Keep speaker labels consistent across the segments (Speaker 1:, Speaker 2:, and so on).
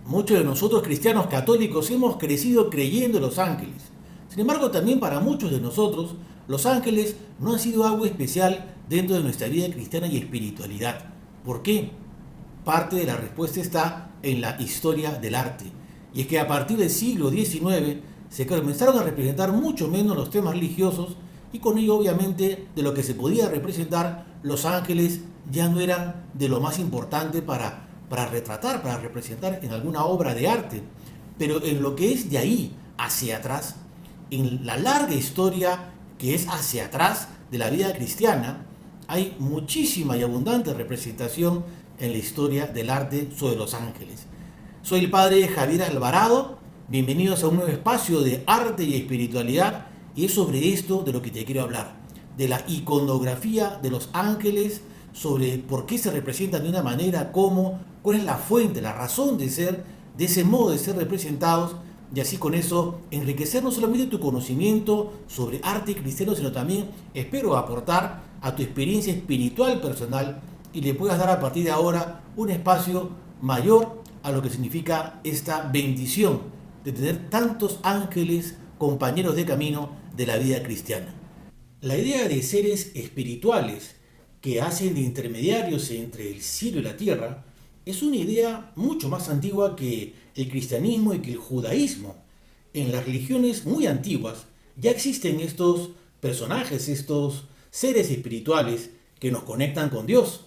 Speaker 1: Muchos de nosotros cristianos católicos hemos crecido creyendo en los ángeles. Sin embargo, también para muchos de nosotros, los ángeles no han sido algo especial dentro de nuestra vida cristiana y espiritualidad. ¿Por qué? Parte de la respuesta está en la historia del arte. Y es que a partir del siglo XIX se comenzaron a representar mucho menos los temas religiosos y con ello obviamente de lo que se podía representar, los ángeles ya no eran de lo más importante para retratar, para representar en alguna obra de arte. Pero en lo que es de ahí hacia atrás, en la larga historia que es hacia atrás de la vida cristiana, hay muchísima y abundante representación en la historia del arte sobre los ángeles. Soy el padre Javier Alvarado, bienvenidos a un nuevo espacio de arte y espiritualidad, y es sobre esto de lo que te quiero hablar, de la iconografía de los ángeles, sobre por qué se representan de una manera, cómo, cuál es la fuente, la razón de ser, de ese modo de ser representados, y así con eso enriquecer no solamente tu conocimiento sobre arte cristiano, sino también espero aportar a tu experiencia espiritual personal y le puedas dar a partir de ahora un espacio mayor a lo que significa esta bendición de tener tantos ángeles compañeros de camino de la vida cristiana. La idea de seres espirituales que hacen de intermediarios entre el cielo y la tierra es una idea mucho más antigua que el cristianismo y que el judaísmo. En las religiones muy antiguas ya existen estos personajes, estos seres espirituales que nos conectan con Dios.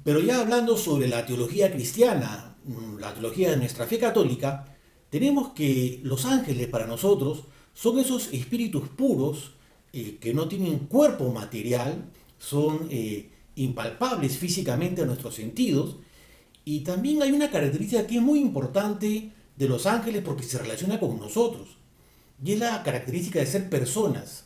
Speaker 1: Pero ya hablando sobre la teología cristiana, la teología de nuestra fe católica, tenemos que los ángeles para nosotros son esos espíritus puros que no tienen cuerpo material, son impalpables físicamente a nuestros sentidos. Y también hay una característica que es muy importante de los ángeles porque se relaciona con nosotros. Y es la característica de ser personas.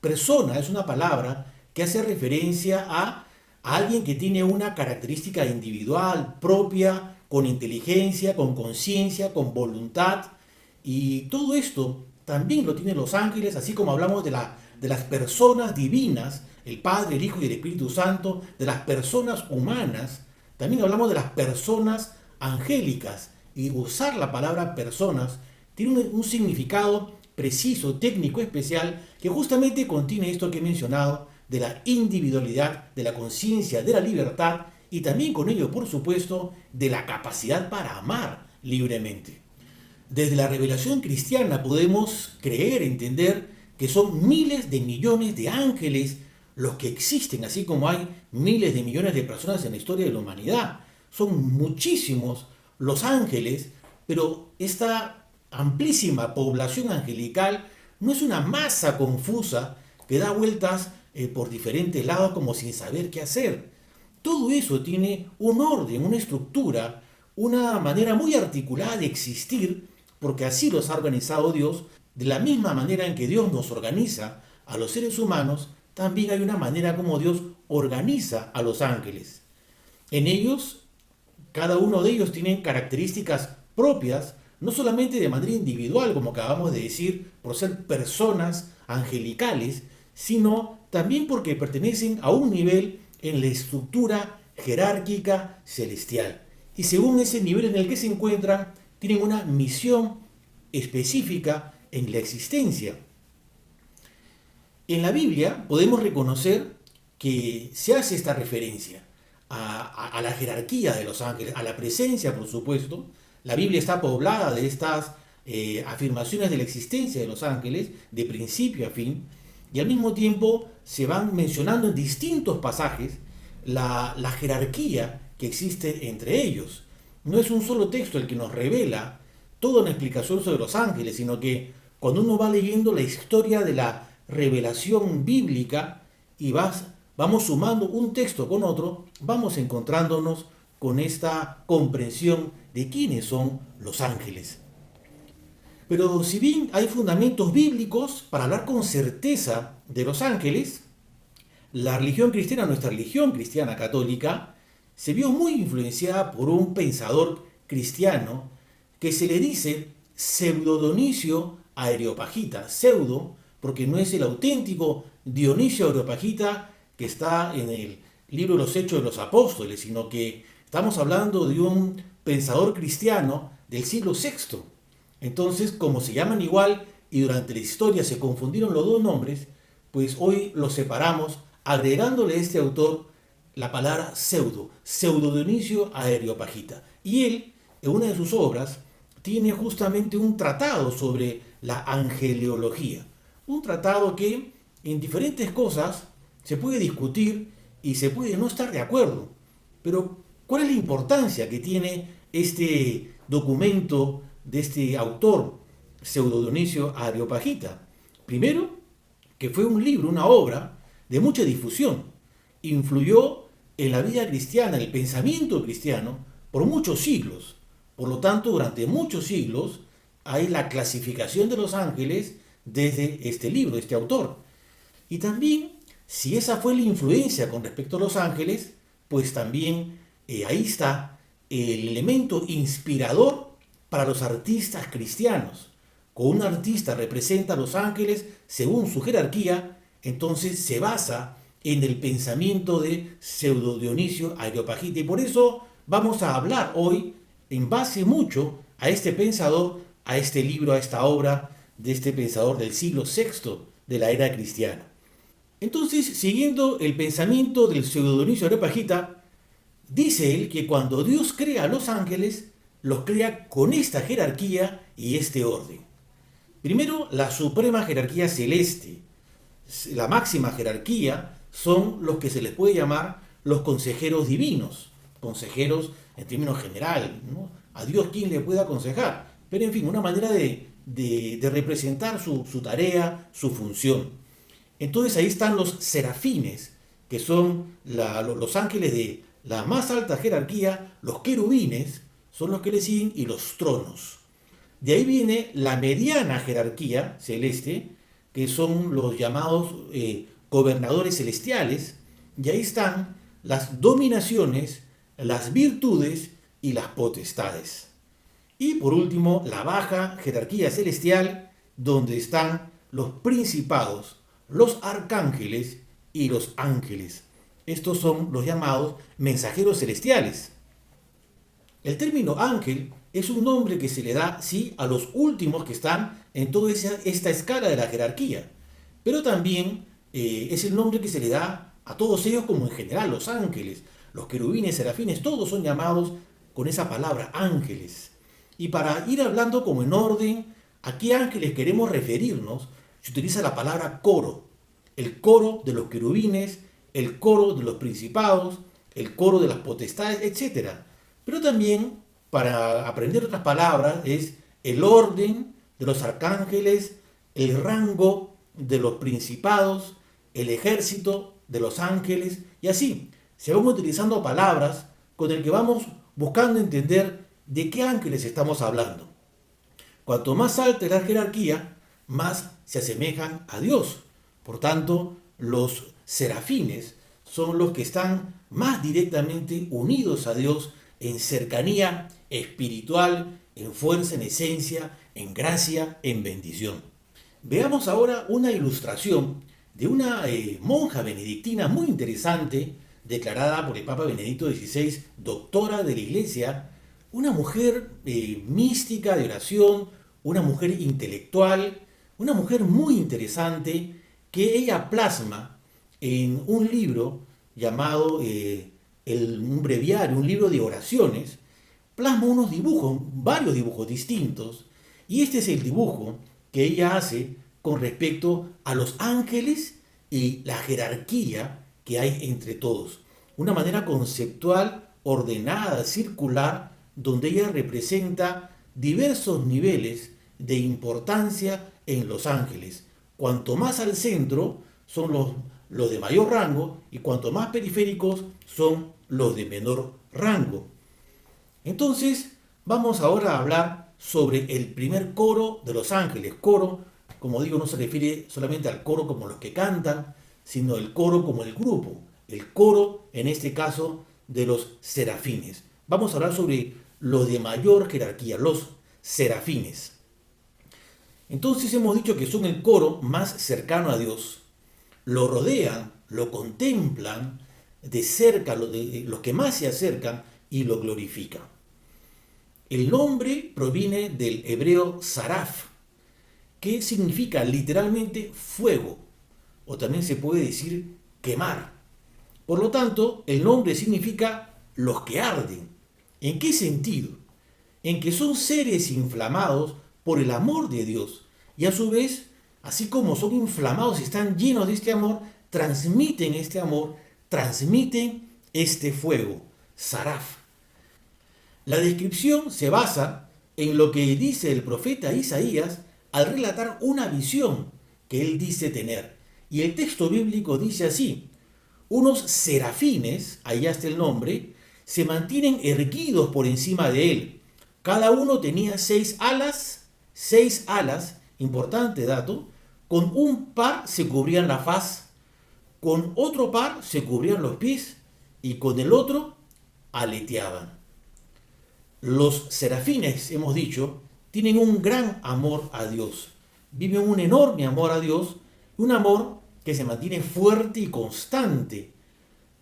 Speaker 1: Persona es una palabra que hace referencia a alguien que tiene una característica individual, propia, con inteligencia, con conciencia, con voluntad. Y todo esto también lo tienen los ángeles, así como hablamos de las personas divinas, el Padre, el Hijo y el Espíritu Santo, de las personas humanas. También hablamos de las personas angélicas, y usar la palabra personas tiene un significado preciso, técnico, especial, que justamente contiene esto que he mencionado, de la individualidad, de la conciencia, de la libertad, y también con ello, por supuesto, de la capacidad para amar libremente. Desde la revelación cristiana podemos creer, entender que son miles de millones de ángeles los que existen, así como hay miles de millones de personas en la historia de la humanidad. Son muchísimos los ángeles, pero esta amplísima población angelical no es una masa confusa que da vueltas por diferentes lados como sin saber qué hacer. Todo eso tiene un orden, una estructura, una manera muy articulada de existir, porque así los ha organizado Dios. De la misma manera en que Dios nos organiza a los seres humanos, también hay una manera como Dios organiza a los ángeles. En ellos, cada uno de ellos tiene características propias, no solamente de manera individual, como acabamos de decir, por ser personas angelicales, sino también porque pertenecen a un nivel en la estructura jerárquica celestial. Y según ese nivel en el que se encuentran, tienen una misión específica en la existencia. En la Biblia podemos reconocer que se hace esta referencia a la jerarquía de los ángeles, a la presencia, por supuesto. La Biblia está poblada de estas afirmaciones de la existencia de los ángeles, de principio a fin, y al mismo tiempo se van mencionando en distintos pasajes la jerarquía que existe entre ellos. No es un solo texto el que nos revela toda una explicación sobre los ángeles, sino que cuando uno va leyendo la historia de la revelación bíblica y vamos sumando un texto con otro, vamos encontrándonos con esta comprensión de quiénes son los ángeles. Pero si bien hay fundamentos bíblicos para hablar con certeza de los ángeles, la religión cristiana, nuestra religión cristiana católica, se vio muy influenciada por un pensador cristiano que se le dice Pseudo Dionisio Areopagita. Pseudo porque no es el auténtico Dionisio Areopagita que está en el libro de los Hechos de los Apóstoles, sino que Estamos hablando de un pensador cristiano del siglo VI. Entonces, como se llaman igual y durante la historia se confundieron los dos nombres, pues hoy los separamos agregándole a este autor la palabra pseudo Dionisio Areopagita. Y él, en una de sus obras, tiene justamente un tratado sobre la angeleología. Un tratado que en diferentes cosas se puede discutir y se puede no estar de acuerdo. Pero, ¿cuál es la importancia que tiene este documento de este autor, Pseudo Dionisio Areopagita? Primero, que fue un libro, una obra de mucha difusión. Influyó en la vida cristiana, en el pensamiento cristiano, por muchos siglos. Por lo tanto, durante muchos siglos hay la clasificación de los ángeles desde este libro, de este autor. Y también, si esa fue la influencia con respecto a los ángeles, pues también ahí está el elemento inspirador para los artistas cristianos. Cuando un artista representa a los ángeles según su jerarquía, entonces se basa en el pensamiento de Pseudo Dionisio Areopagita. Y por eso vamos a hablar hoy en base mucho a este pensador, a este libro, a esta obra de este pensador del siglo VI de la era cristiana. Entonces, siguiendo el pensamiento del Pseudo Dionisio Areopagita, dice él que cuando Dios crea a los ángeles, los crea con esta jerarquía y este orden. Primero, la suprema jerarquía celeste. La máxima jerarquía son los que se les puede llamar los consejeros divinos. Consejeros en términos generales, ¿no? A Dios quién le puede aconsejar. Pero en fin, una manera de representar su tarea, su función. Entonces ahí están los serafines, que son los ángeles de la más alta jerarquía, los querubines, son los que le siguen, y los tronos. De ahí viene la mediana jerarquía celeste, que son los llamados gobernadores celestiales, y ahí están las dominaciones, las virtudes y las potestades. Y por último, la baja jerarquía celestial, donde están los principados, los arcángeles y los ángeles. Estos son los llamados mensajeros celestiales. El término ángel es un nombre que se le da, sí, a los últimos que están en toda esta escala de la jerarquía, pero también es el nombre que se le da a todos ellos como en general, los ángeles, los querubines, serafines, todos son llamados con esa palabra ángeles. Y para ir hablando como en orden, ¿a qué ángeles queremos referirnos? Se utiliza la palabra coro, el coro de los querubines, el coro de los principados, el coro de las potestades, etc. Pero también, para aprender otras palabras, es el orden de los arcángeles, el rango de los principados, el ejército de los ángeles, y así se van utilizando palabras con el que vamos buscando entender de qué ángeles estamos hablando. Cuanto más alta es la jerarquía, más se asemejan a Dios. Por tanto, los serafines son los que están más directamente unidos a Dios en cercanía espiritual, en fuerza, en esencia, en gracia, en bendición. Veamos ahora una ilustración de una monja benedictina muy interesante, declarada por el Papa Benedicto XVI, doctora de la Iglesia, una mujer mística de oración, una mujer intelectual, una mujer muy interesante que ella plasma en un libro llamado un breviario, un libro de oraciones, plasma unos dibujos, varios dibujos distintos, y este es el dibujo que ella hace con respecto a los ángeles y la jerarquía que hay entre todos. Una manera conceptual, ordenada, circular, donde ella representa diversos niveles de importancia en los ángeles. Cuanto más al centro son los de mayor rango y cuanto más periféricos son los de menor rango. Entonces, vamos ahora a hablar sobre el primer coro de los ángeles. Coro, como digo, no se refiere solamente al coro como los que cantan, sino el coro como el grupo. El coro, en este caso, de los serafines. Vamos a hablar sobre los de mayor jerarquía, los serafines. Entonces hemos dicho que son el coro más cercano a Dios. Lo rodean, lo contemplan de cerca, los que más se acercan, y lo glorifica. El nombre proviene del hebreo saraf, que significa literalmente fuego, o también se puede decir quemar. Por lo tanto, el nombre significa los que arden. ¿En qué sentido? En que son seres inflamados por el amor de Dios y a su vez, así como son inflamados y están llenos de este amor, transmiten este amor, transmiten este fuego, saraf. La descripción se basa en lo que dice el profeta Isaías al relatar una visión que él dice tener. Y el texto bíblico dice así: unos serafines, allá está el nombre, se mantienen erguidos por encima de él. Cada uno tenía 6 alas, importante dato, con un par se cubrían la faz, con otro par se cubrían los pies y con el otro aleteaban. Los serafines, hemos dicho, tienen un gran amor a Dios. Viven un enorme amor a Dios, un amor que se mantiene fuerte y constante,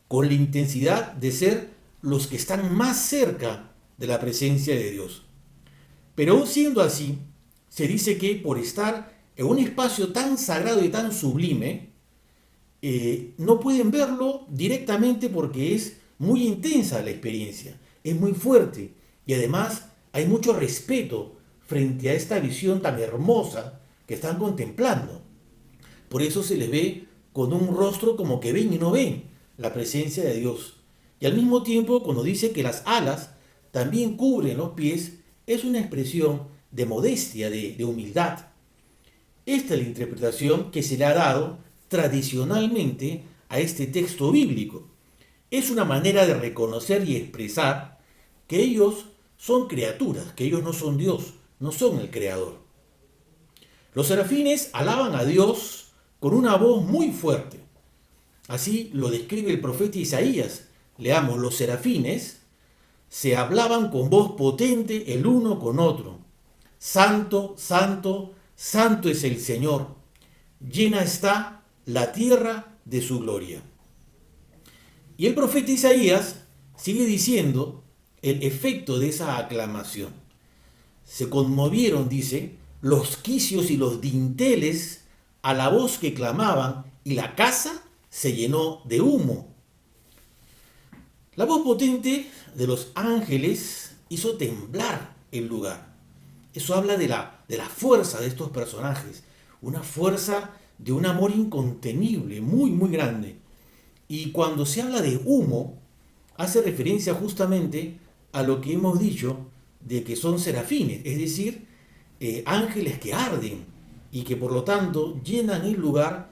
Speaker 1: con la intensidad de ser los que están más cerca de la presencia de Dios. Pero aún siendo así, se dice que por estar en un espacio tan sagrado y tan sublime, no pueden verlo directamente porque es muy intensa la experiencia, es muy fuerte y además hay mucho respeto frente a esta visión tan hermosa que están contemplando. Por eso se les ve con un rostro como que ven y no ven la presencia de Dios. Y al mismo tiempo, cuando dice que las alas también cubren los pies, es una expresión de modestia, de humildad. Esta es la interpretación que se le ha dado tradicionalmente a este texto bíblico. Es una manera de reconocer y expresar que ellos son criaturas, que ellos no son Dios, no son el Creador. Los serafines alaban a Dios con una voz muy fuerte. Así lo describe el profeta Isaías. Leamos: los serafines se hablaban con voz potente el uno con otro. Santo, santo, santo es el Señor. Llena está la tierra de su gloria. Y el profeta Isaías sigue diciendo el efecto de esa aclamación. Se conmovieron, dice, los quicios y los dinteles a la voz que clamaban, y la casa se llenó de humo. La voz potente de los ángeles hizo temblar el lugar. Eso habla de la fuerza de estos personajes, una fuerza de un amor incontenible, muy, muy grande. Y cuando se habla de humo, hace referencia justamente a lo que hemos dicho de que son serafines, es decir, ángeles que arden y que por lo tanto llenan el lugar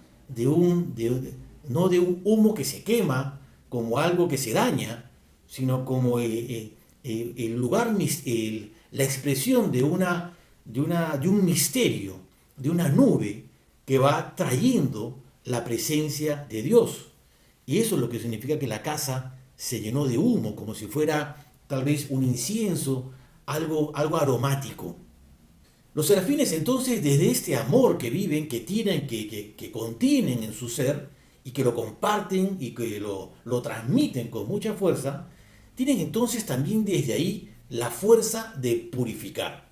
Speaker 1: no de un humo que se quema como algo que se daña, sino como el lugar, la expresión de un misterio, de una nube que va trayendo la presencia de Dios. Y eso es lo que significa que la casa se llenó de humo, como si fuera tal vez un incienso, algo aromático. Los serafines entonces, desde este amor que viven, que tienen, que contienen en su ser y que lo comparten y que lo transmiten con mucha fuerza, tienen entonces también desde ahí la fuerza de purificar.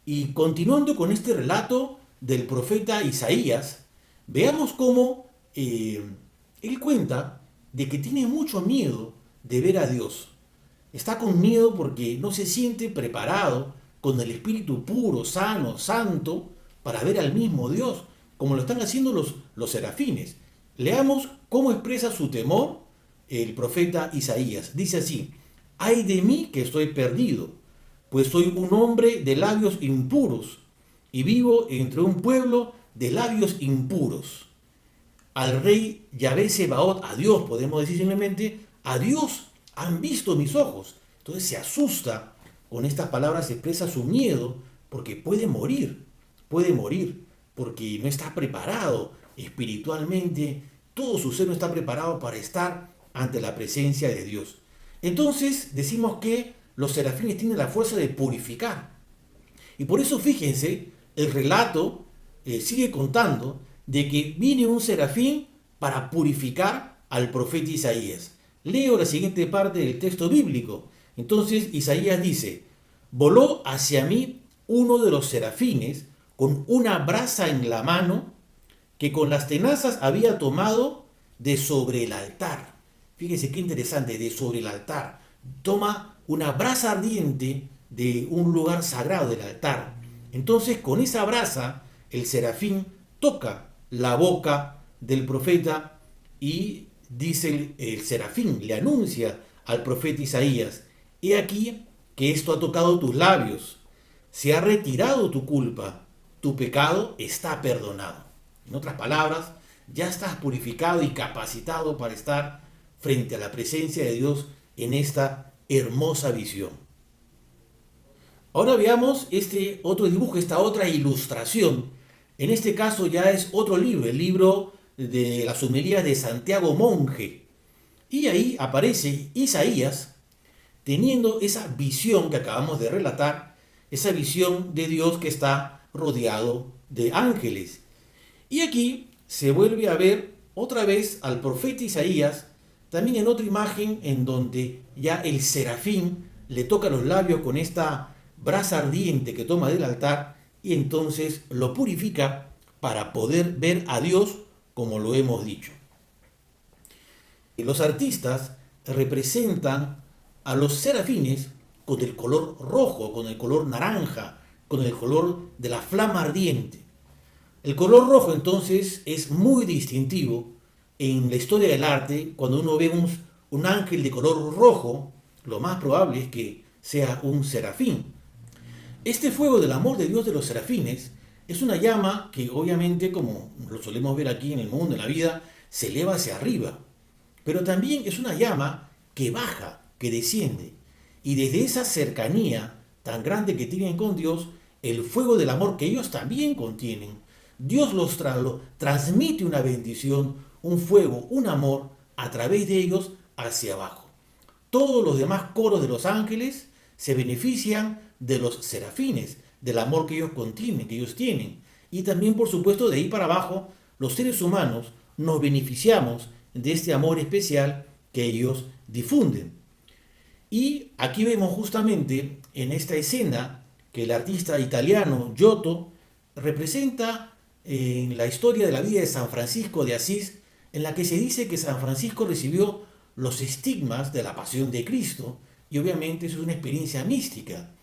Speaker 1: Y continuando con este relato del profeta Isaías, veamos cómo él cuenta de que tiene mucho miedo de ver a Dios. Está con miedo porque no se siente preparado con el espíritu puro, sano, santo, para ver al mismo Dios, como lo están haciendo los serafines. Leamos cómo expresa su temor el profeta Isaías. Dice así: ay de mí que estoy perdido, pues soy un hombre de labios impuros y vivo entre un pueblo de labios impuros. Al rey Yahvé Sebaot, a Dios, podemos decir simplemente, a Dios han visto mis ojos. Entonces se asusta, con estas palabras expresa su miedo, porque puede morir, porque no está preparado espiritualmente, todo su ser no está preparado para estar ante la presencia de Dios. Entonces decimos que los serafines tienen la fuerza de purificar. Y por eso fíjense, el relato sigue contando de que viene un serafín para purificar al profeta Isaías. Leo la siguiente parte del texto bíblico. Entonces Isaías dice, voló hacia mí uno de los serafines con una brasa en la mano que con las tenazas había tomado de sobre el altar. Fíjense qué interesante, de sobre el altar. Toma una brasa ardiente de un lugar sagrado del altar. Entonces con esa brasa el serafín toca la boca del profeta y dice el serafín, le anuncia al profeta Isaías, he aquí que esto ha tocado tus labios, se ha retirado tu culpa, tu pecado está perdonado. En otras palabras, ya estás purificado y capacitado para estar frente a la presencia de Dios en esta hermosa visión. Ahora veamos este otro dibujo, esta otra ilustración. En este caso ya es otro libro, el libro de las homilías de Santiago Monje. Y ahí aparece Isaías teniendo esa visión que acabamos de relatar, esa visión de Dios que está rodeado de ángeles. Y aquí se vuelve a ver otra vez al profeta Isaías, también en otra imagen en donde ya el serafín le toca los labios con esta brasa ardiente que toma del altar y entonces lo purifica para poder ver a Dios como lo hemos dicho. Los artistas representan a los serafines con el color rojo, con el color naranja, con el color de la flama ardiente. El color rojo entonces es muy distintivo en la historia del arte. Cuando uno ve un ángel de color rojo, lo más probable es que sea un serafín. Este fuego del amor de Dios de los serafines es una llama que obviamente, como lo solemos ver aquí en el mundo, en la vida, se eleva hacia arriba. Pero también es una llama que baja, que desciende. Y desde esa cercanía tan grande que tienen con Dios, el fuego del amor que ellos también contienen, Dios los transmite una bendición, un fuego, un amor a través de ellos hacia abajo. Todos los demás coros de los ángeles se benefician de los serafines, del amor que ellos contienen, que ellos tienen. Y también, por supuesto, de ahí para abajo, los seres humanos nos beneficiamos de este amor especial que ellos difunden. Y aquí vemos justamente en esta escena que el artista italiano Giotto representa en la historia de la vida de San Francisco de Asís, en la que se dice que San Francisco recibió los estigmas de la pasión de Cristo, y obviamente eso es una experiencia mística.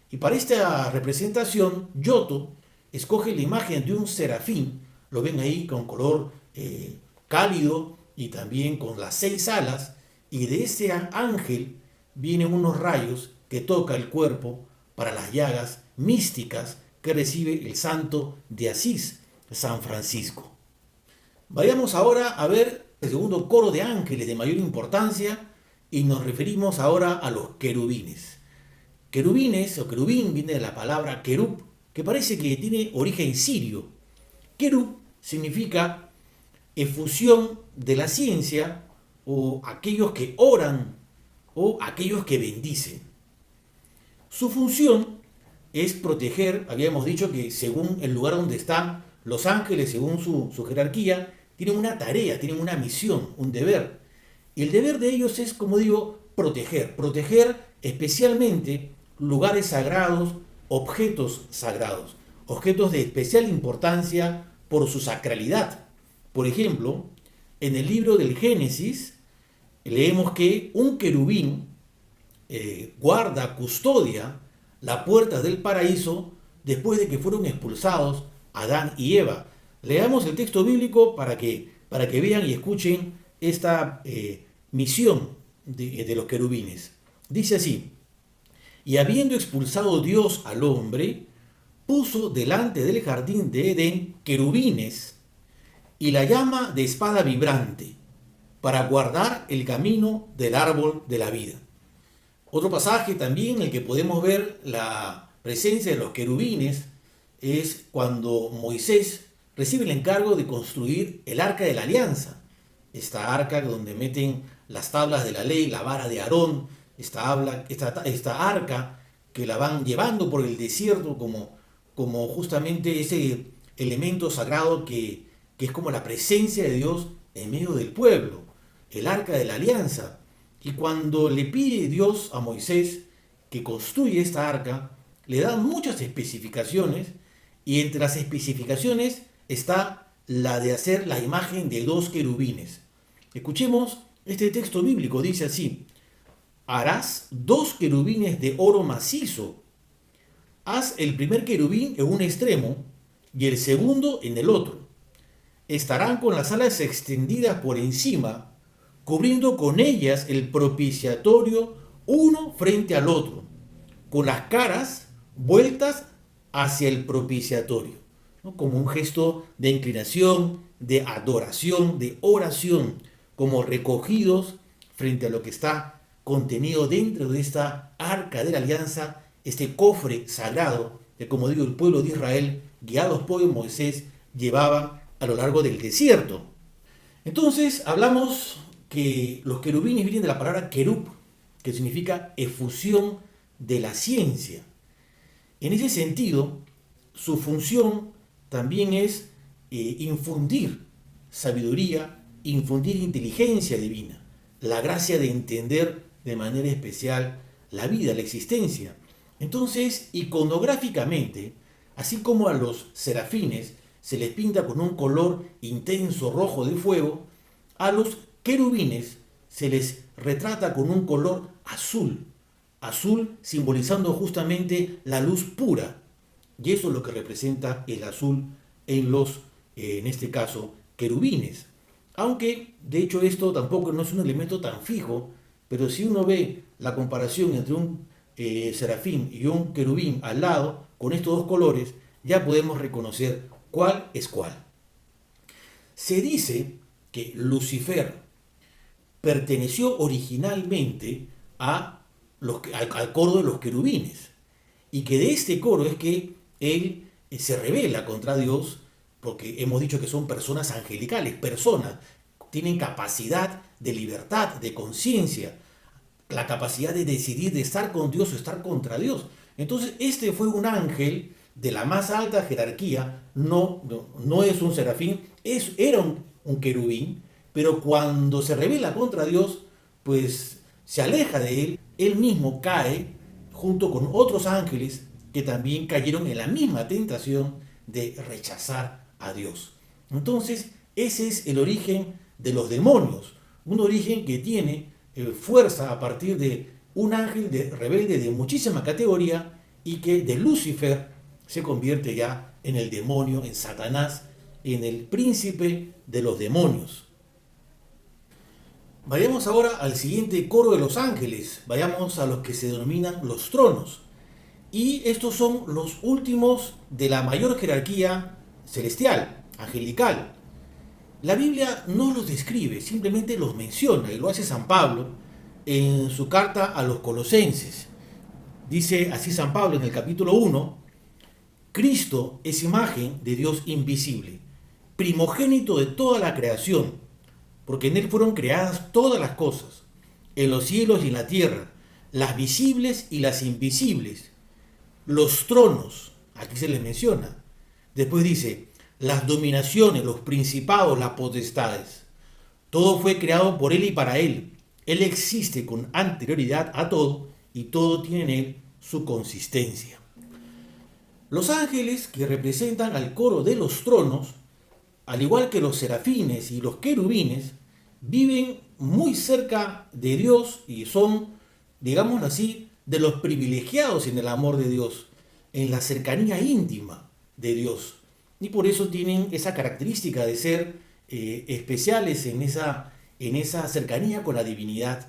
Speaker 1: Y para esta representación, Giotto escoge la imagen de un serafín, lo ven ahí con color cálido y también con las 6 alas, y de ese ángel vienen unos rayos que toca el cuerpo para las llagas místicas que recibe el santo de Asís, San Francisco. Vayamos ahora a ver el segundo coro de ángeles de mayor importancia y nos referimos ahora a los querubines. Querubines o querubín viene de la palabra querub, que parece que tiene origen sirio. Querub significa efusión de la ciencia o aquellos que oran o aquellos que bendicen. Su función es proteger, habíamos dicho que según el lugar donde están los ángeles, según su jerarquía, tienen una tarea, tienen una misión, un deber. Y el deber de ellos es, como digo, proteger especialmente lugares sagrados, objetos sagrados, objetos de especial importancia por su sacralidad. Por ejemplo, en el libro del Génesis leemos que un querubín guarda, custodia la puerta del paraíso después de que fueron expulsados Adán y Eva. Leamos el texto bíblico para que vean y escuchen esta misión de los querubines. Dice así: y habiendo expulsado Dios al hombre, puso delante del jardín de Edén querubines y la llama de espada vibrante para guardar el camino del árbol de la vida. Otro pasaje también en el que podemos ver la presencia de los querubines es cuando Moisés recibe el encargo de construir el arca de la alianza. Esta arca donde meten las tablas de la ley, la vara de Aarón, esta arca que la van llevando por el desierto como justamente ese elemento sagrado que es como la presencia de Dios en medio del pueblo, el arca de la alianza. Y cuando le pide Dios a Moisés que construya esta arca, le dan muchas especificaciones y entre las especificaciones está la de hacer la imagen de dos querubines. Escuchemos este texto bíblico, dice así: harás dos querubines de oro macizo. Haz el primer querubín en un extremo y el segundo en el otro. Estarán con las alas extendidas por encima, cubriendo con ellas el propiciatorio uno frente al otro, con las caras vueltas hacia el propiciatorio, ¿no? Como un gesto de inclinación, de adoración, de oración, como recogidos frente a lo que está contenido dentro de esta arca de la alianza, este cofre sagrado que, como digo, el pueblo de Israel, guiados por Moisés, llevaba a lo largo del desierto. Entonces hablamos que los querubines vienen de la palabra querub, que significa efusión de la ciencia. En ese sentido, su función también es infundir sabiduría, infundir inteligencia divina, la gracia de entender de manera especial la vida, la existencia. Entonces, iconográficamente, así como a los serafines se les pinta con un color intenso rojo de fuego, a los querubines se les retrata con un color azul, azul simbolizando justamente la luz pura. Y eso es lo que representa el azul en los, en este caso, querubines. Aunque, de hecho, esto tampoco no es un elemento tan fijo, pero si uno ve la comparación entre un serafín y un querubín al lado, con estos dos colores, ya podemos reconocer cuál es cuál. Se dice que Lucifer perteneció originalmente al coro de los querubines, y que de este coro es que él se rebela contra Dios, porque hemos dicho que son personas angelicales, personas, tienen capacidad de libertad, de conciencia, la capacidad de decidir de estar con Dios o estar contra Dios. Entonces este fue un ángel de la más alta jerarquía, no es un serafín, era un querubín, pero cuando se rebela contra Dios, pues se aleja de él, él mismo cae junto con otros ángeles que también cayeron en la misma tentación de rechazar a Dios. Entonces, ese es el origen de los demonios, un origen que tiene fuerza a partir de un ángel rebelde de muchísima categoría y que de Lucifer se convierte ya en el demonio, en Satanás, en el príncipe de los demonios. Vayamos ahora al siguiente coro de los ángeles, vayamos a los que se denominan los tronos. Y estos son los últimos de la mayor jerarquía celestial, angelical. La Biblia no los describe, simplemente los menciona, y lo hace San Pablo en su carta a los Colosenses. Dice así San Pablo en el capítulo 1, Cristo es imagen de Dios invisible, primogénito de toda la creación, porque en él fueron creadas todas las cosas, en los cielos y en la tierra, las visibles y las invisibles, los tronos, aquí se les menciona. Después dice, las dominaciones, los principados, las potestades. Todo fue creado por él y para él. Él existe con anterioridad a todo y todo tiene en él su consistencia. Los ángeles que representan al coro de los tronos, al igual que los serafines y los querubines, viven muy cerca de Dios y son, digámoslo así, de los privilegiados en el amor de Dios, en la cercanía íntima de Dios. Y por eso tienen esa característica de ser especiales en esa cercanía con la divinidad.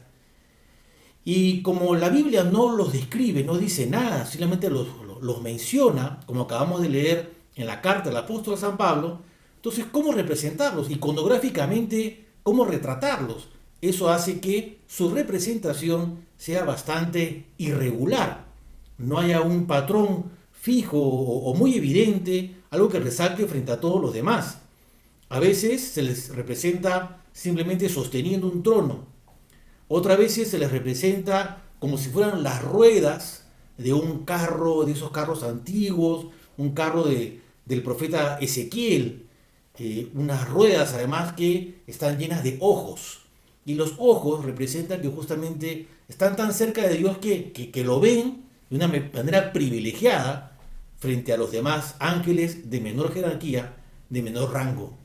Speaker 1: Y como la Biblia no los describe, no dice nada, simplemente los menciona, como acabamos de leer en la carta del apóstol San Pablo, entonces, ¿cómo representarlos? Iconográficamente, ¿cómo retratarlos? Eso hace que su representación sea bastante irregular. No haya un patrón fijo o muy evidente, algo que resalte frente a todos los demás. A veces se les representa simplemente sosteniendo un trono. Otras veces se les representa como si fueran las ruedas de un carro, de esos carros antiguos, un carro del profeta Ezequiel. Unas ruedas además que están llenas de ojos. y los ojos representan que justamente están tan cerca de Dios que lo ven de una manera privilegiada frente a los demás ángeles de menor jerarquía, de menor rango.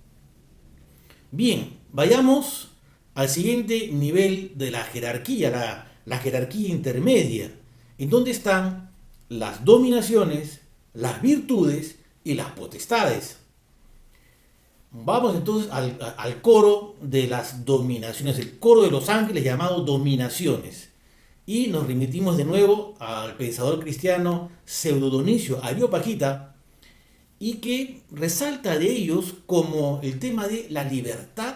Speaker 1: Bien, vayamos al siguiente nivel de la jerarquía, la jerarquía intermedia, en donde están las dominaciones, las virtudes y las potestades. Vamos entonces al coro de las dominaciones, el coro de los ángeles llamado dominaciones. Y nos remitimos de nuevo al pensador cristiano Pseudo Dionisio Areopagita, y que resalta de ellos como el tema de la libertad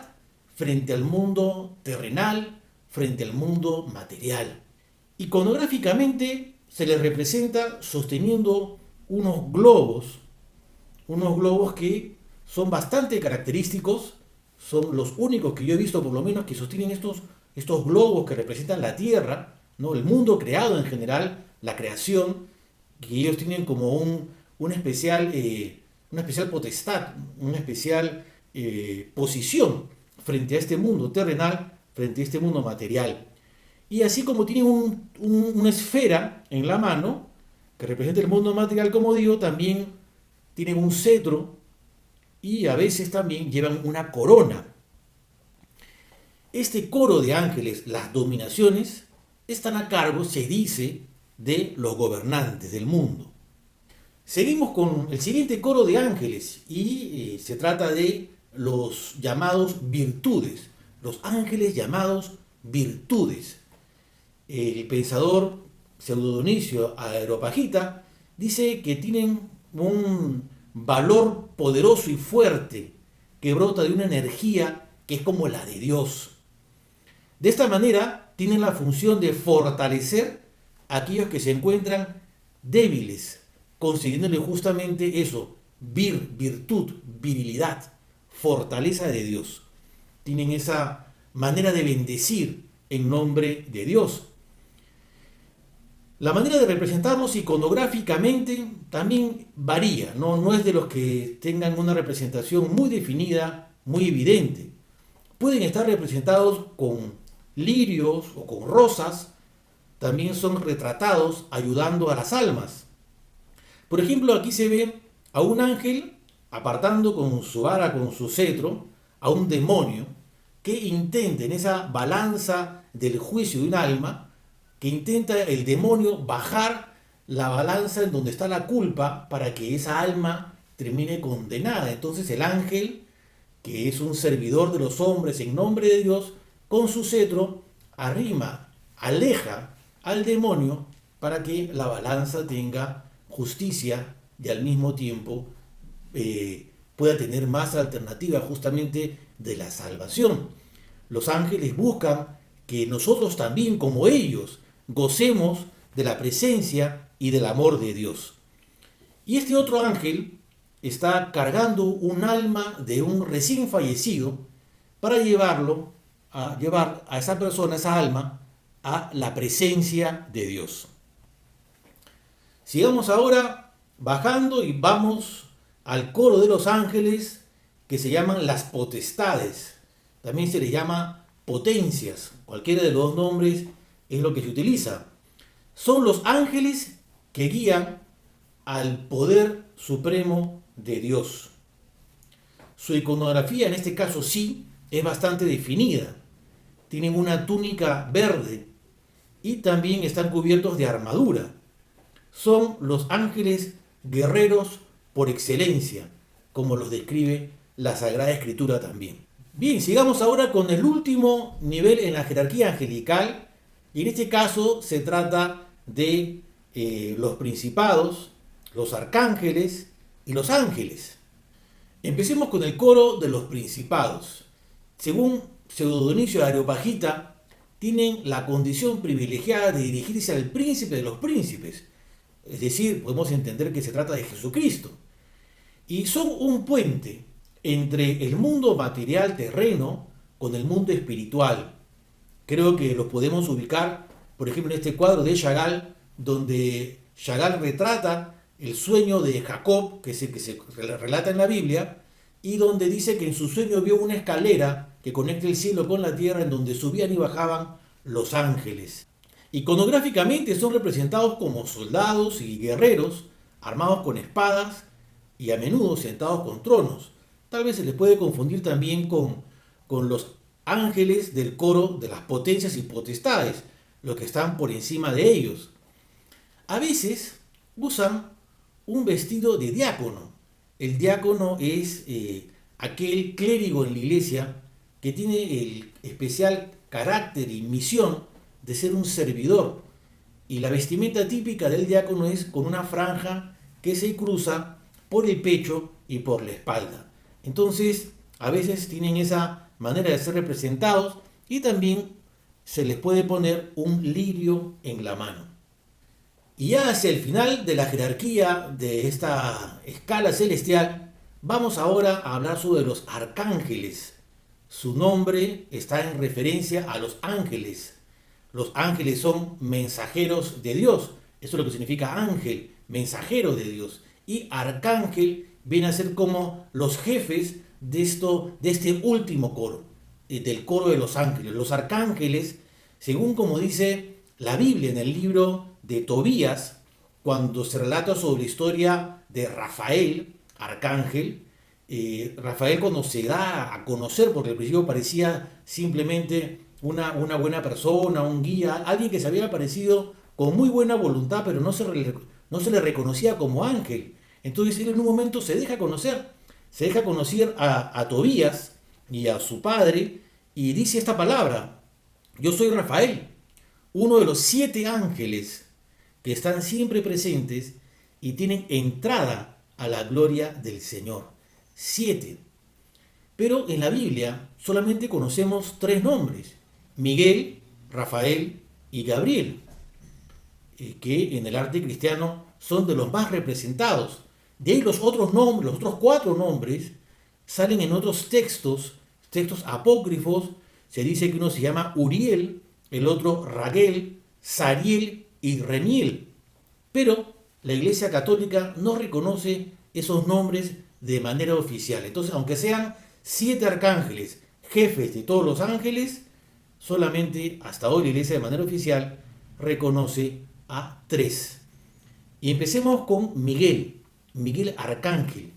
Speaker 1: frente al mundo terrenal, frente al mundo material. Iconográficamente se les representa sosteniendo unos globos que son bastante característicos, son los únicos que yo he visto por lo menos que sostienen estos globos que representan la Tierra, ¿no? El mundo creado en general, la creación, que ellos tienen como una especial potestad, una especial posición frente a este mundo terrenal, frente a este mundo material. Y así como tienen una esfera en la mano, que representa el mundo material, como digo, también tienen un cetro y a veces también llevan una corona. Este coro de ángeles, las dominaciones, están a cargo, se dice, de los gobernantes del mundo. Seguimos con el siguiente coro de ángeles y se trata de los llamados virtudes, los ángeles llamados virtudes. El pensador Pseudo Dionisio Areopagita dice que tienen un valor poderoso y fuerte que brota de una energía que es como la de Dios. De esta manera tienen la función de fortalecer a aquellos que se encuentran débiles, consiguiéndole justamente eso, virtud, virilidad, fortaleza de Dios. Tienen esa manera de bendecir en nombre de Dios. La manera de representarlos iconográficamente también varía, no es de los que tengan una representación muy definida, muy evidente. Pueden estar representados con lirios o con rosas, también son retratados ayudando a las almas. Por ejemplo, aquí se ve a un ángel apartando con su vara, con su cetro, a un demonio que intenta en esa balanza del juicio de un alma, que intenta el demonio bajar la balanza en donde está la culpa para que esa alma termine condenada. Entonces el ángel, que es un servidor de los hombres en nombre de Dios, con su cetro aleja al demonio para que la balanza tenga justicia y al mismo tiempo pueda tener más alternativas justamente de la salvación. Los ángeles buscan que nosotros también, como ellos, gocemos de la presencia y del amor de Dios. Y este otro ángel está cargando un alma de un recién fallecido para llevar a esa persona, esa alma, a la presencia de Dios. Sigamos ahora bajando y vamos al coro de los ángeles que se llaman las potestades. También se les llama potencias. Cualquiera de los dos nombres es lo que se utiliza. Son los ángeles que guían al poder supremo de Dios. Su iconografía en este caso sí es bastante definida. Tienen una túnica verde y también están cubiertos de armadura. Son los ángeles guerreros por excelencia, como los describe la Sagrada Escritura también. Bien, sigamos ahora con el último nivel en la jerarquía angelical, y en este caso se trata de los principados, los arcángeles y los ángeles. Empecemos con el coro de los principados. Según Pseudo Dionisio Areopagita, tienen la condición privilegiada de dirigirse al príncipe de los príncipes, es decir, podemos entender que se trata de Jesucristo, y son un puente entre el mundo material terreno con el mundo espiritual. Creo que los podemos ubicar, por ejemplo, en este cuadro de Chagall, donde Chagall retrata el sueño de Jacob, que es el que se relata en la Biblia, y donde dice que en su sueño vio una escalera que conecta el cielo con la tierra en donde subían y bajaban los ángeles. Iconográficamente son representados como soldados y guerreros armados con espadas y a menudo sentados con tronos. Tal vez se les puede confundir también con los ángeles del coro de las potencias y potestades, los que están por encima de ellos. A veces usan un vestido de diácono. El diácono es aquel clérigo en la iglesia que tiene el especial carácter y misión de ser un servidor. Y la vestimenta típica del diácono es con una franja que se cruza por el pecho y por la espalda. Entonces, a veces tienen esa manera de ser representados y también se les puede poner un lirio en la mano. Y ya hacia el final de la jerarquía de esta escala celestial, vamos ahora a hablar sobre los arcángeles. Su nombre está en referencia a los ángeles. Los ángeles son mensajeros de Dios. Eso es lo que significa ángel, mensajero de Dios. Y arcángel viene a ser como los jefes de este último coro, del coro de los ángeles. Los arcángeles, según como dice la Biblia en el libro de Tobías, cuando se relata sobre la historia de Rafael, arcángel, Rafael cuando se da a conocer, porque al principio parecía simplemente una buena persona, un guía, alguien que se había aparecido con muy buena voluntad, pero no se le reconocía como ángel. Entonces él en un momento se deja conocer a Tobías y a su padre, y dice esta palabra: yo soy Rafael, uno de los 7 ángeles que están siempre presentes y tienen entrada a la gloria del Señor. 7. Pero en la Biblia solamente conocemos 3 nombres: Miguel, Rafael y Gabriel, que en el arte cristiano son de los más representados. De ahí los otros nombres, los otros 4 nombres, salen en otros textos apócrifos. Se dice que uno se llama Uriel, el otro Raguel, Sariel y Remiel. Pero la Iglesia Católica no reconoce esos nombres de manera oficial. Entonces, aunque sean 7 arcángeles, jefes de todos los ángeles, solamente hasta hoy la Iglesia de manera oficial reconoce a 3. Y empecemos con Miguel arcángel.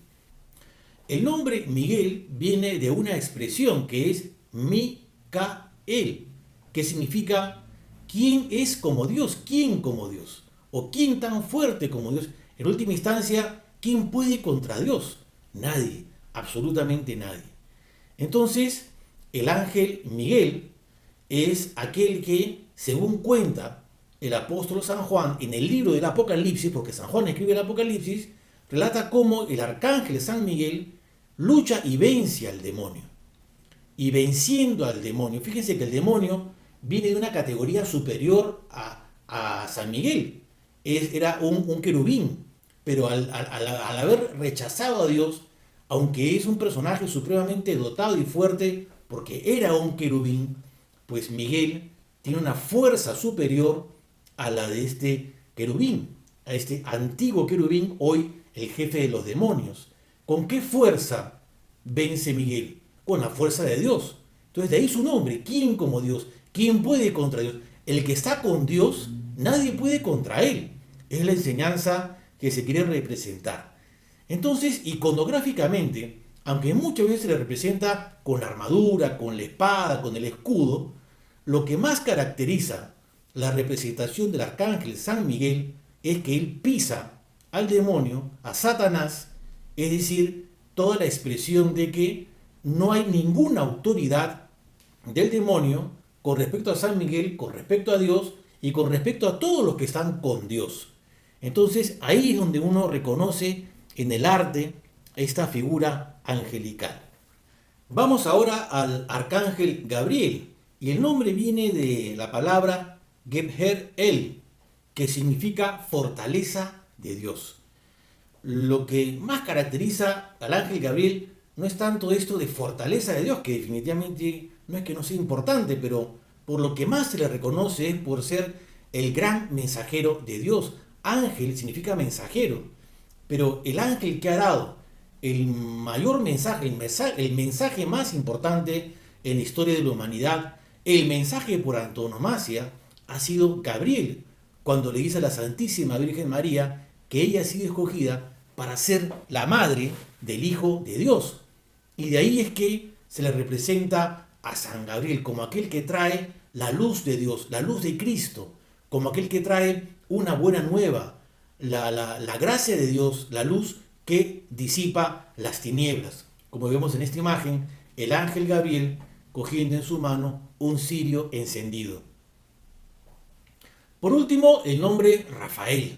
Speaker 1: El nombre Miguel viene de una expresión que es Micael, que significa ¿quién es como Dios? ¿Quién como Dios? ¿O quién tan fuerte como Dios? En última instancia, ¿quién puede contra Dios? Nadie, absolutamente nadie. Entonces, el ángel Miguel es aquel que, según cuenta el apóstol San Juan en el libro del Apocalipsis, porque San Juan escribe el Apocalipsis, relata cómo el arcángel San Miguel lucha y vence al demonio. Y venciendo al demonio, fíjense que el demonio viene de una categoría superior a San Miguel. Era un querubín, pero al haber rechazado a Dios, aunque es un personaje supremamente dotado y fuerte, porque era un querubín, pues Miguel tiene una fuerza superior a la de este querubín, a este antiguo querubín, hoy el jefe de los demonios. ¿Con qué fuerza vence Miguel? Con la fuerza de Dios. Entonces de ahí su nombre: ¿quién como Dios? ¿Quién puede contra Dios? El que está con Dios, nadie puede contra él. Es la enseñanza que se quiere representar. Entonces, iconográficamente, aunque muchas veces se le representa con la armadura, con la espada, con el escudo, lo que más caracteriza la representación del arcángel San Miguel es que él pisa al demonio, a Satanás, es decir, toda la expresión de que no hay ninguna autoridad del demonio con respecto a San Miguel, con respecto a Dios y con respecto a todos los que están con Dios. Entonces ahí es donde uno reconoce en el arte esta figura angelical. Vamos ahora al arcángel Gabriel, y el nombre viene de la palabra Gebher-El, que significa fortaleza de Dios. Lo que más caracteriza al ángel Gabriel no es tanto esto de fortaleza de Dios, que definitivamente no es que no sea importante, pero por lo que más se le reconoce es por ser el gran mensajero de Dios. Ángel significa mensajero, pero el ángel que ha dado el mayor mensaje, el mensaje más importante en la historia de la humanidad, el mensaje por antonomasia, ha sido Gabriel, cuando le dice a la Santísima Virgen María que ella ha sido escogida para ser la madre del Hijo de Dios. Y de ahí es que se le representa a San Gabriel como aquel que trae la luz de Dios, la luz de Cristo, como aquel que trae una buena nueva, la gracia de Dios, la luz que disipa las tinieblas. Como vemos en esta imagen, el ángel Gabriel cogiendo en su mano un cirio encendido. Por último, el nombre Rafael.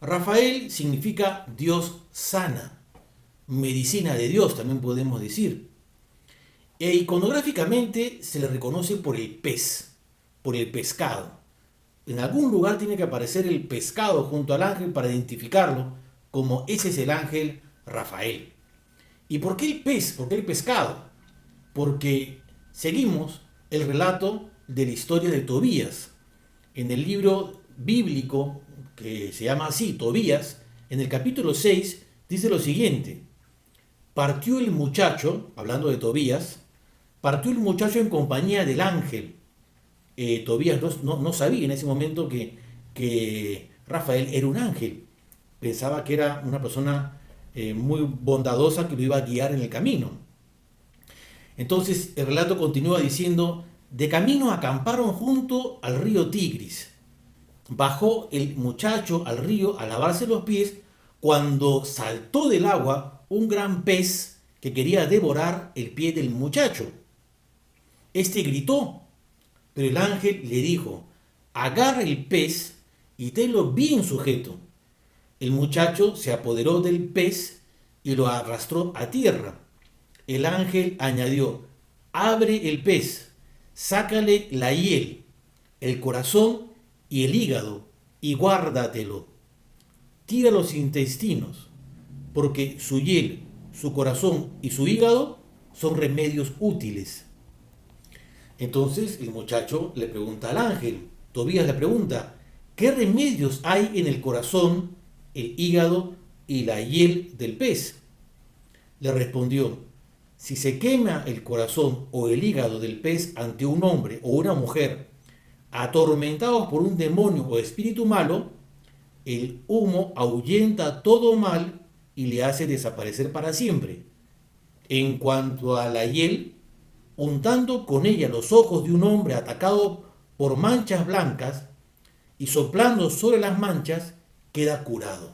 Speaker 1: Rafael significa Dios sana, medicina de Dios también podemos decir. E iconográficamente se le reconoce por el pez, por el pescado. En algún lugar tiene que aparecer el pescado junto al ángel para identificarlo como ese es el ángel Rafael. ¿Y por qué el pez? ¿Por qué el pescado? Porque seguimos el relato de la historia de Tobías. En el libro bíblico que se llama así, Tobías, en el capítulo 6 dice lo siguiente: partió el muchacho, hablando de Tobías, partió el muchacho en compañía del ángel. Tobías no sabía en ese momento que Rafael era un ángel. Pensaba que era una persona muy bondadosa que lo iba a guiar en el camino. Entonces el relato continúa diciendo: de camino acamparon junto al río Tigris. Bajó el muchacho al río a lavarse los pies cuando saltó del agua un gran pez que quería devorar el pie del muchacho. Este gritó, pero el ángel le dijo: agarra el pez y tenlo bien sujeto. El muchacho se apoderó del pez y lo arrastró a tierra. El ángel añadió: abre el pez, sácale la hiel, el corazón y el hígado y guárdatelo. Tira los intestinos, porque su hiel, su corazón y su hígado son remedios útiles. Entonces el muchacho le pregunta al ángel, Tobías le pregunta: ¿qué remedios hay en el corazón, el hígado y la hiel del pez? Le respondió: si se quema el corazón o el hígado del pez ante un hombre o una mujer, atormentados por un demonio o espíritu malo, el humo ahuyenta todo mal y le hace desaparecer para siempre. En cuanto a la hiel, untando con ella los ojos de un hombre atacado por manchas blancas y soplando sobre las manchas, queda curado.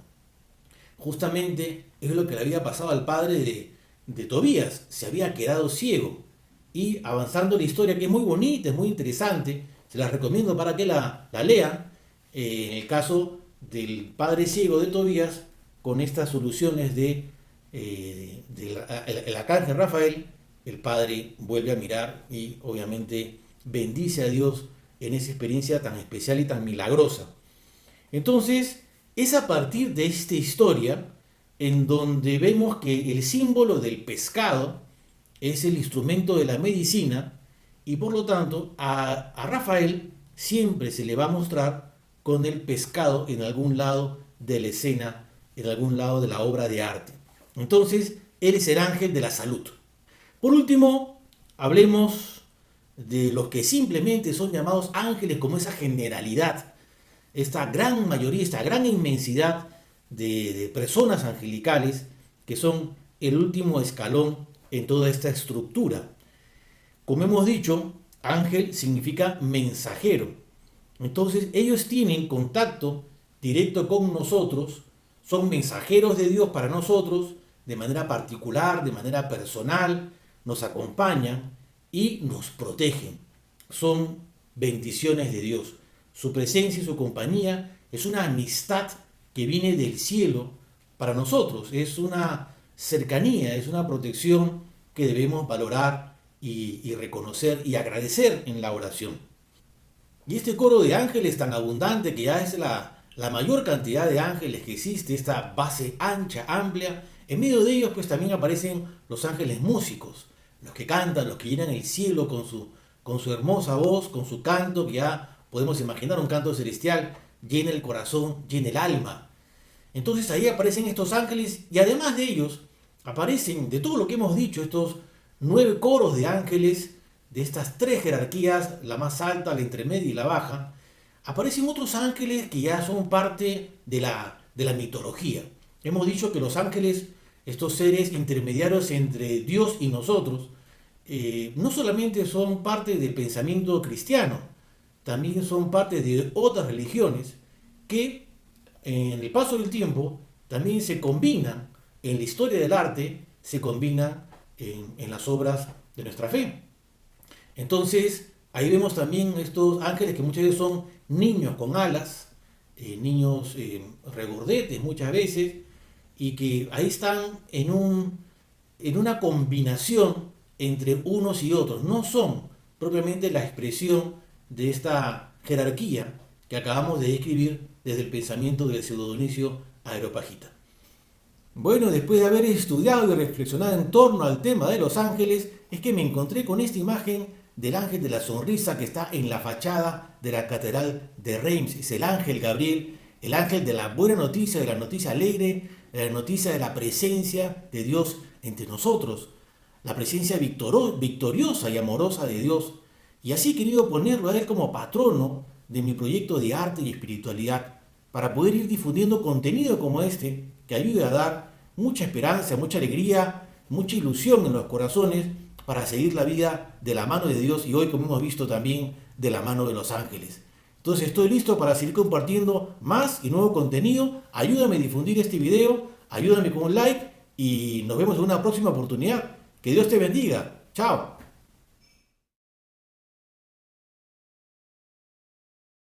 Speaker 1: Justamente es lo que le había pasado al padre de Tobías, se había quedado ciego. Y avanzando la historia, que es muy bonita, es muy interesante, se las recomiendo para que la lean, en el caso del padre ciego de Tobías, con estas soluciones del arcángel Rafael, el padre vuelve a mirar y obviamente bendice a Dios en esa experiencia tan especial y tan milagrosa. Entonces, es a partir de esta historia en donde vemos que el símbolo del pescado es el instrumento de la medicina y por lo tanto a Rafael siempre se le va a mostrar con el pescado en algún lado de la escena, en algún lado de la obra de arte. Entonces, él es el ángel de la salud. Por último, hablemos de los que simplemente son llamados ángeles, como esa generalidad, esta gran mayoría, esta gran inmensidad de personas angelicales que son el último escalón en toda esta estructura. Como hemos dicho, ángel significa mensajero. Entonces ellos tienen contacto directo con nosotros, son mensajeros de Dios para nosotros, de manera particular, de manera personal, nos acompañan y nos protegen. Son bendiciones de Dios. Su presencia y su compañía es una amistad que viene del cielo para nosotros. Es una cercanía, es una protección que debemos valorar y reconocer y agradecer en la oración. Y este coro de ángeles tan abundante, que ya es la mayor cantidad de ángeles que existe, esta base ancha, amplia, en medio de ellos pues también aparecen los ángeles músicos, los que cantan, los que llenan el cielo con su hermosa voz, con su canto, que ya podemos imaginar un canto celestial, llena el corazón, llena el alma. Entonces ahí aparecen estos ángeles y además de ellos aparecen, de todo lo que hemos dicho, estos 9 coros de ángeles, de estas 3 jerarquías, la más alta, la intermedia y la baja, aparecen otros ángeles que ya son parte de la mitología. Hemos dicho que los ángeles, estos seres intermediarios entre Dios y nosotros, no solamente son parte del pensamiento cristiano, también son parte de otras religiones que en el paso del tiempo también se combinan en la historia del arte, se combinan en las obras de nuestra fe. Entonces, ahí vemos también estos ángeles que muchas veces son niños con alas, niños regordetes muchas veces, y que ahí están en una combinación entre unos y otros. No son propiamente la expresión de esta jerarquía que acabamos de describir desde el pensamiento del pseudo Dionisio Areopagita. Bueno, después de haber estudiado y reflexionado en torno al tema de los ángeles, es que me encontré con esta imagen del ángel de la sonrisa que está en la fachada de la catedral de Reims. Es el ángel Gabriel, el ángel de la buena noticia, de la noticia alegre, de la noticia de la presencia de Dios entre nosotros, la presencia victoriosa y amorosa de Dios. Y así he querido ponerlo a él como patrono de mi proyecto de arte y espiritualidad, para poder ir difundiendo contenido como este, que ayude a dar mucha esperanza, mucha alegría, mucha ilusión en los corazones para seguir la vida de la mano de Dios y hoy, como hemos visto, también de la mano de los ángeles. Entonces estoy listo para seguir compartiendo más y nuevo contenido. Ayúdame a difundir este video, ayúdame con un like y nos vemos en una próxima oportunidad. Que Dios te bendiga. Chao.